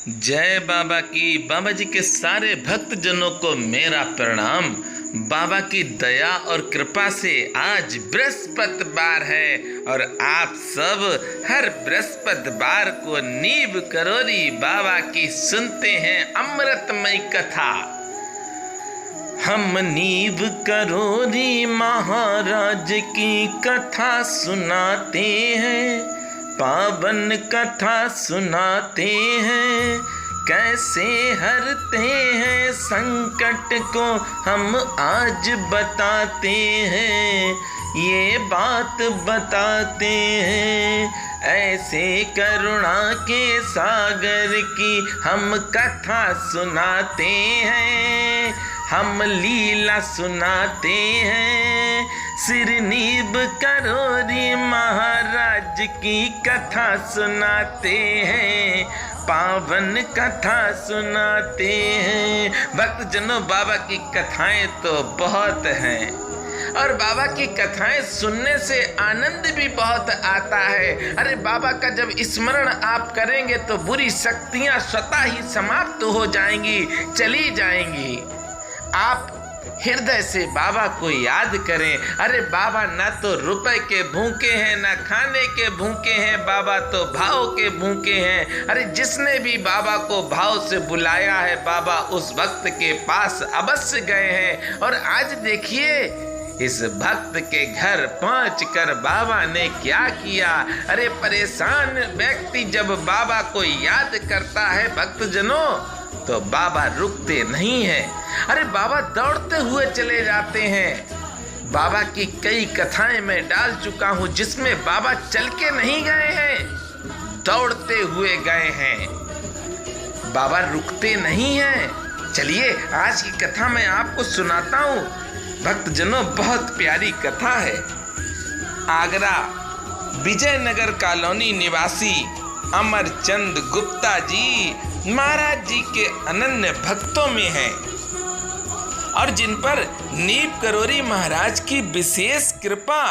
जय बाबा की। बाबा जी के सारे भक्त जनों को मेरा प्रणाम। बाबा की दया और कृपा से आज बृहस्पतिवार है और आप सब हर बृहस्पतिवार को नींव करोरी बाबा की सुनते हैं अमृतमयी कथा। हम नींव करोरी महाराज की कथा सुनाते हैं, पावन कथा सुनाते हैं। कैसे हरते हैं संकट को हम आज बताते हैं, ये बात बताते हैं। ऐसे करुणा के सागर की हम कथा सुनाते हैं, हम लीला सुनाते हैं। सिर नींव करोरी महाराज की कथा सुनाते हैं, पावन कथा सुनाते हैं। भक्त जनों, बाबा की कथाएं तो बहुत हैं और बाबा की कथाएं सुनने से आनंद भी बहुत आता है। अरे बाबा का जब स्मरण आप करेंगे तो बुरी शक्तियां स्वतः ही समाप्त हो जाएंगी, चली जाएंगी। आप हृदय से बाबा को याद करें। अरे बाबा ना तो रुपए के भूखे हैं, ना खाने के भूखे हैं, बाबा तो भाव के भूखे हैं। अरे जिसने भी बाबा को भाव से बुलाया है, बाबा उस भक्त के पास अवश्य गए हैं। और आज देखिए इस भक्त के घर पहुंचकर बाबा ने क्या किया। अरे परेशान व्यक्ति जब बाबा को याद करता है भक्त जनों, तो बाबा रुकते नहीं हैं। अरे बाबा दौड़ते हुए चले जाते हैं। बाबा की कई कथाएं मैं डाल चुका हूं जिसमें बाबा चल के नहीं गए हैं, दौड़ते हुए गए हैं। बाबा रुकते नहीं हैं। चलिए आज की कथा मैं आपको सुनाता हूं भक्त जनों, बहुत प्यारी कथा है। आगरा विजयनगर कॉलोनी निवासी अमरचंद गुप्ता जी महाराज जी के अनन्य भक्तों में हैं और जिन पर नींव करोरी महाराज की विशेष कृपा,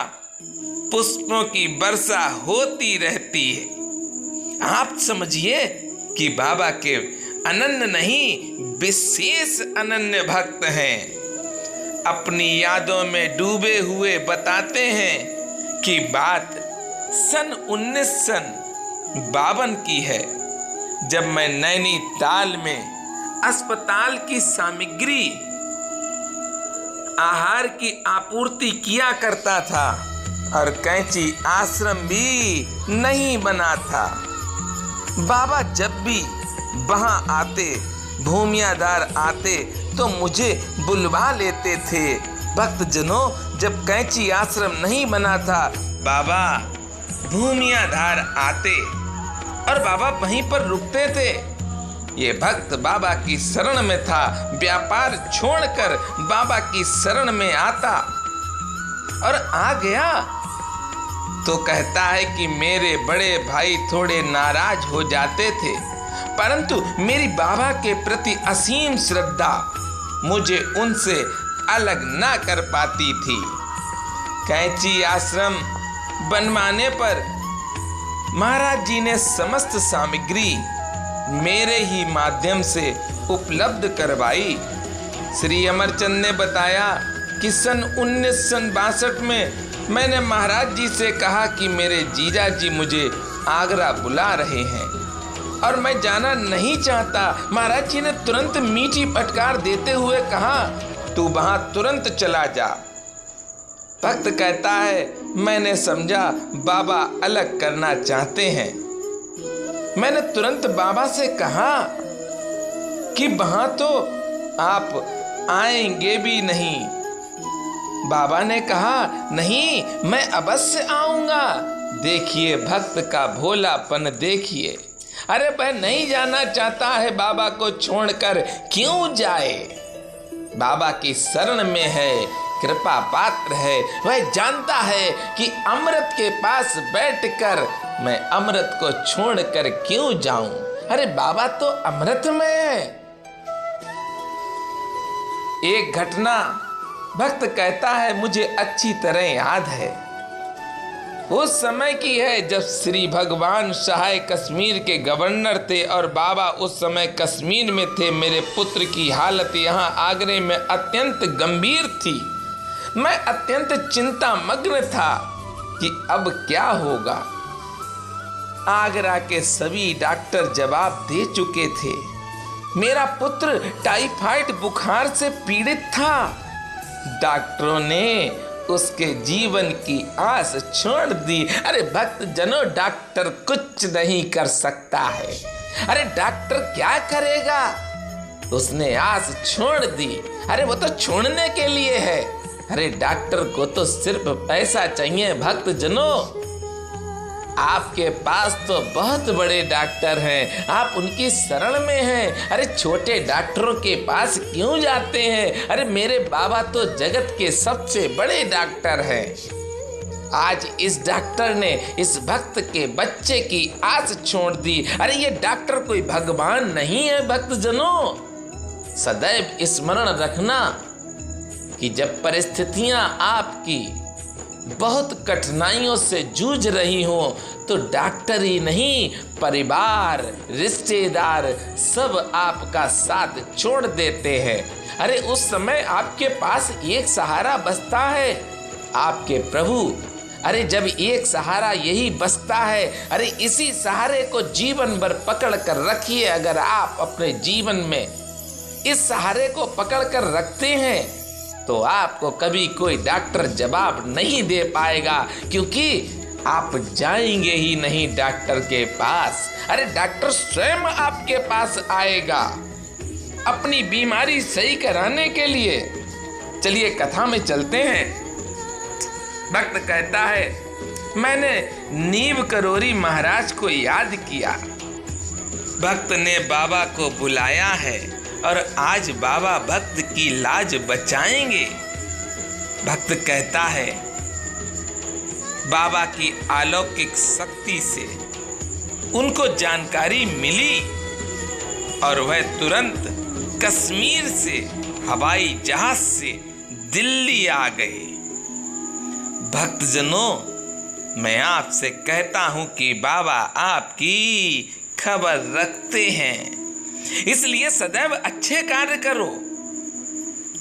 पुष्पों की वर्षा होती रहती है। आप समझिए कि बाबा के अनन्य नहीं, विशेष अनन्य भक्त हैं। अपनी यादों में डूबे हुए बताते हैं कि बात सन 1952 की है, जब मैं नैनीताल में अस्पताल की सामग्री आहार की आपूर्ति किया करता था और कैंची आश्रम भी नहीं बना था। बाबा जब भी वहां आते, भूमियादार आते तो मुझे बुलवा लेते थे। भक्त जनों, जब कैंची आश्रम नहीं बना था, बाबा भूमियादार आते और बाबा वहीं पर रुकते थे। ये भक्त बाबा की शरण में था, व्यापार छोड़कर बाबा की शरण में आता और आ गया तो कहता है कि मेरे बड़े भाई थोड़े नाराज हो जाते थे, परंतु मेरी बाबा के प्रति असीम श्रद्धा मुझे उनसे अलग ना कर पाती थी। कैंची आश्रम बनवाने पर महाराज जी ने समस्त सामग्री मेरे ही माध्यम से उपलब्ध करवाई। श्री अमरचंद ने बताया कि सन 1962 में मैंने महाराज जी से कहा कि मेरे जीजा जी मुझे आगरा बुला रहे हैं और मैं जाना नहीं चाहता। महाराज जी ने तुरंत मीठी फटकार देते हुए कहा, तू वहां तुरंत चला जा। भक्त कहता है, मैंने समझा बाबा अलग करना चाहते हैं। मैंने तुरंत बाबा से कहा कि वहां तो आप आएंगे भी नहीं। बाबा ने कहा, नहीं मैं अवश्य आऊंगा। देखिए भक्त का भोलापन देखिए। अरे वह नहीं जाना चाहता है, बाबा को छोड़कर क्यों जाए। बाबा की शरण में है, कृपा पात्र है। वह जानता है कि अमृत के पास बैठकर मैं अमृत को छोड़कर क्यों जाऊं। अरे बाबा तो अमृत में है। एक घटना भक्त कहता है मुझे अच्छी तरह याद है। उस समय की है जब श्री भगवान सहाय कश्मीर के गवर्नर थे और बाबा उस समय कश्मीर में थे। मेरे पुत्र की हालत यहाँ आगरे में अत्यंत गंभीर थी। मैं अत्यंत चिंता मग्न था कि अब क्या होगा। आगरा के सभी डॉक्टर जवाब दे चुके थे। मेरा पुत्र टाइफाइड बुखार से पीड़ित था। डॉक्टरों ने उसके जीवन की आस छोड़ दी। अरे भक्त जनों, डॉक्टर कुछ नहीं कर सकता है। अरे डॉक्टर क्या करेगा? उसने आस छोड़ दी। अरे वो तो छोड़ने के लिए है। अरे डॉक्टर को तो सिर्फ पैसा चाहिए। भक्त जनों, आपके पास तो बहुत बड़े डॉक्टर हैं, आप उनकी शरण में हैं। अरे छोटे डॉक्टरों के पास क्यों जाते हैं? अरे मेरे बाबा तो जगत के सबसे बड़े डॉक्टर हैं। आज इस डॉक्टर ने इस भक्त के बच्चे की आस छोड़ दी। अरे ये डॉक्टर कोई भगवान नहीं है। भक्त जनों, सदैव स्मरण रखना कि जब परिस्थितियां आपकी बहुत कठिनाइयों से जूझ रही हो तो डॉक्टर ही नहीं, परिवार, रिश्तेदार सब आपका साथ छोड़ देते हैं। अरे उस समय आपके पास एक सहारा बचता है, आपके प्रभु। अरे जब एक सहारा यही बचता है, अरे इसी सहारे को जीवन भर पकड़ कर रखिए। अगर आप अपने जीवन में इस सहारे को पकड़ कर रखते हैं तो आपको कभी कोई डॉक्टर जवाब नहीं दे पाएगा, क्योंकि आप जाएंगे ही नहीं डॉक्टर के पास। अरे डॉक्टर स्वयं आपके पास आएगा अपनी बीमारी सही कराने के लिए। चलिए कथा में चलते हैं। भक्त कहता है, मैंने नीव करोरी महाराज को याद किया। भक्त ने बाबा को बुलाया है और आज बाबा भक्त की लाज बचाएंगे। भक्त कहता है, बाबा की अलौकिक शक्ति से उनको जानकारी मिली और वह तुरंत कश्मीर से हवाई जहाज से दिल्ली आ गए। भक्तजनों, मैं आपसे कहता हूं कि बाबा आपकी खबर रखते हैं, इसलिए सदैव अच्छे कार्य करो।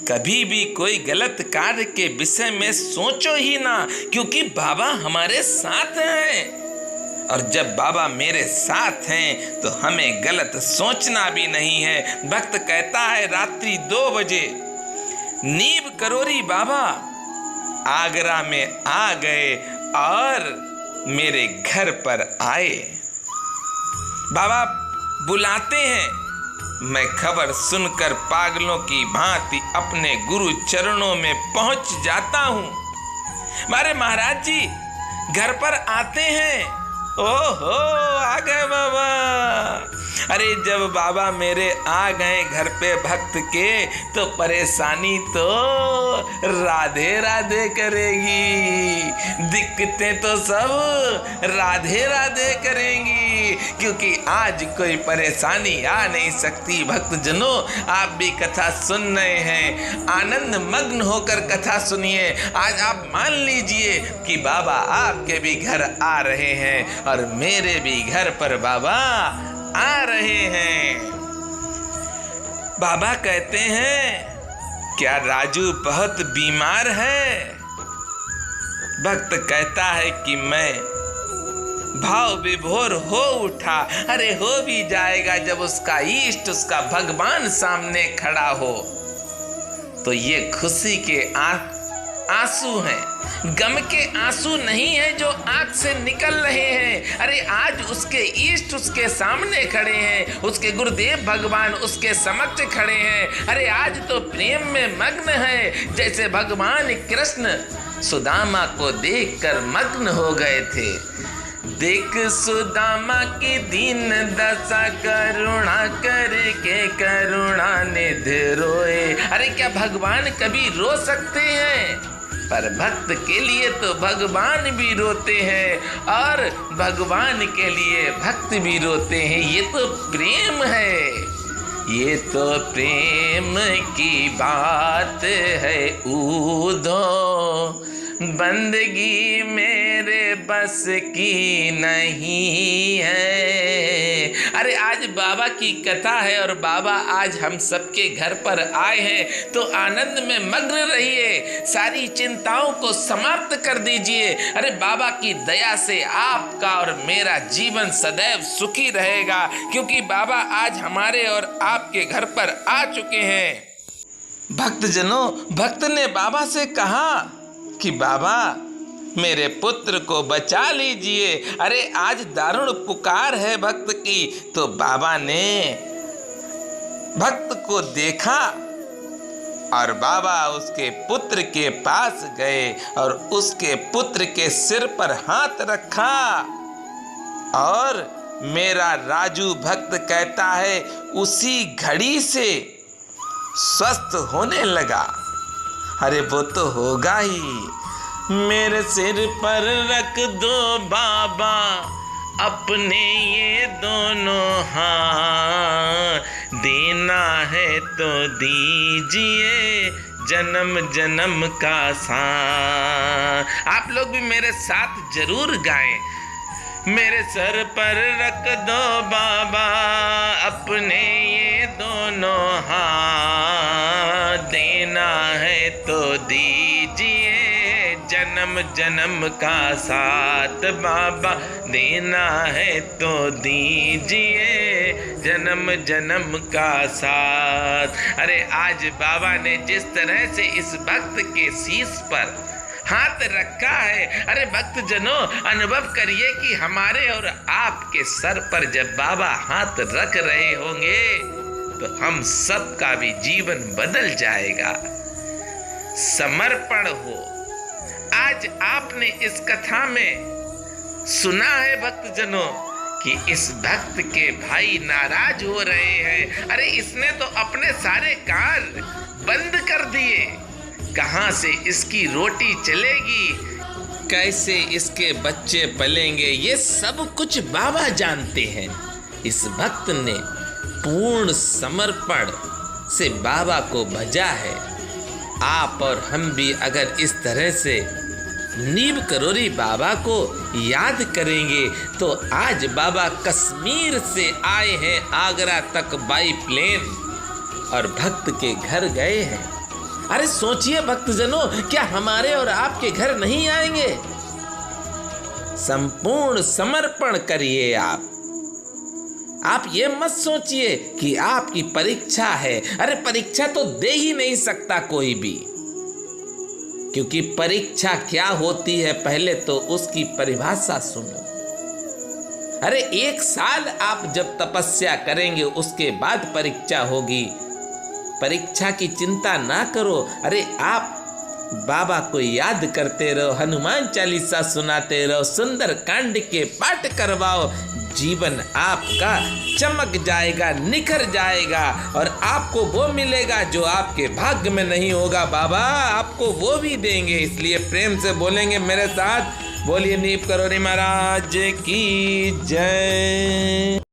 कभी भी कोई गलत कार्य के विषय में सोचो ही ना, क्योंकि बाबा हमारे साथ हैं। और जब बाबा मेरे साथ हैं तो हमें गलत सोचना भी नहीं है। भक्त कहता है, रात्रि 2 बजे नीव करोरी बाबा आगरा में आ गए और मेरे घर पर आए। बाबा बुलाते हैं। मैं खबर सुनकर पागलों की भांति अपने गुरु चरणों में पहुंच जाता हूं। हमारे महाराज जी घर पर आते हैं। ओहो, आ गए बाबा। अरे जब बाबा मेरे आ गए घर पे भक्त के, तो परेशानी तो राधे राधे करेगी, दिक्कतें तो सब राधे राधे करेंगी, क्योंकि आज कोई परेशानी आ नहीं सकती। भक्तजनों, आप भी कथा सुन रहे हैं, आनंद मग्न होकर कथा सुनिए। आज आप मान लीजिए कि बाबा आपके भी घर आ रहे हैं और मेरे भी घर पर बाबा आ रहे हैं। बाबा कहते हैं, क्या राजू बहुत बीमार है? भक्त कहता है कि मैं भाव विभोर हो उठा। अरे हो भी जाएगा, जब उसका इष्ट, उसका भगवान सामने खड़ा हो तो ये खुशी के आंसू हैं, गम के आंसू नहीं है जो आंख से निकल रहे हैं। अरे आज उसके इष्ट उसके सामने खड़े हैं, उसके गुरुदेव भगवान उसके समक्ष खड़े हैं। अरे आज तो प्रेम में मग्न है, जैसे भगवान कृष्ण सुदामा को देखकर मग्न हो गए थे। देख सुदामा की दीन दशा, करुणा करके करुणा निधि रोए। अरे क्या भगवान कभी रो सकते हैं? पर भक्त के लिए तो भगवान भी रोते हैं और भगवान के लिए भक्त भी रोते हैं। ये तो प्रेम है, ये तो प्रेम की बात है। ऊधो बंदगी मेरे बस की नहीं है। अरे आज बाबा की कथा है और बाबा आज हम सबके घर पर आए हैं, तो आनंद में मग्न रहिए, सारी चिंताओं को समाप्त कर दीजिए। अरे बाबा की दया से आपका और मेरा जीवन सदैव सुखी रहेगा, क्योंकि बाबा आज हमारे और आपके घर पर आ चुके हैं। भक्तजनों, भक्त ने बाबा से कहा कि बाबा मेरे पुत्र को बचा लीजिए। अरे आज दारुण पुकार है भक्त की। तो बाबा ने भक्त को देखा और बाबा उसके पुत्र के पास गए और उसके पुत्र के सिर पर हाथ रखा और मेरा राजू भक्त कहता है उसी घड़ी से स्वस्थ होने लगा। अरे वो तो होगा ही। मेरे सिर पर रख दो बाबा अपने ये दोनों हाथ, देना है तो दीजिए जन्म जन्म का साथ। आप लोग भी मेरे साथ जरूर गाएं। मेरे सर पर रख दो बाबा अपने ये दोनों हाथ, देना है तो दीजिए जन्म जन्म का साथ। बाबा देना है तो दीजिए जन्म जन्म का साथ। अरे आज बाबा ने जिस तरह से इस भक्त के शीश पर हाथ रखा है, अरे भक्त जनों अनुभव करिए कि हमारे और आपके सर पर जब बाबा हाथ रख रहे होंगे तो हम सब का भी जीवन बदल जाएगा। समर्पण हो। आज आपने इस कथा में सुना है भक्त जनों कि इस भक्त के भाई नाराज हो रहे हैं। अरे इसने तो अपने सारे कार्य बंद कर दिए। कहाँ से इसकी रोटी चलेगी, कैसे इसके बच्चे पलेंगे, ये सब कुछ बाबा जानते हैं। इस भक्त ने पूर्ण समर्पण से बाबा को भजा है। आप और हम भी अगर इस तरह से नीम करोरी बाबा को याद करेंगे तो आज बाबा कश्मीर से आए हैं आगरा तक बाई प्लेन और भक्त के घर गए हैं। अरे सोचिए भक्तजनों, क्या हमारे और आपके घर नहीं आएंगे? संपूर्ण समर्पण करिए आप ये मत सोचिए कि आपकी परीक्षा है। अरे परीक्षा तो दे ही नहीं सकता कोई भी, क्योंकि परीक्षा क्या होती है पहले तो उसकी परिभाषा सुनो। अरे 1 साल आप जब तपस्या करेंगे उसके बाद परीक्षा होगी। परीक्षा की चिंता ना करो। अरे आप बाबा को याद करते रहो, हनुमान चालीसा सुनाते रहो, सुंदर कांड के पाठ करवाओ। जीवन आपका चमक जाएगा, निखर जाएगा और आपको वो मिलेगा जो आपके भाग्य में नहीं होगा। बाबा आपको वो भी देंगे। इसलिए प्रेम से बोलेंगे मेरे साथ, बोलिए नीम करोरी महाराज की जय।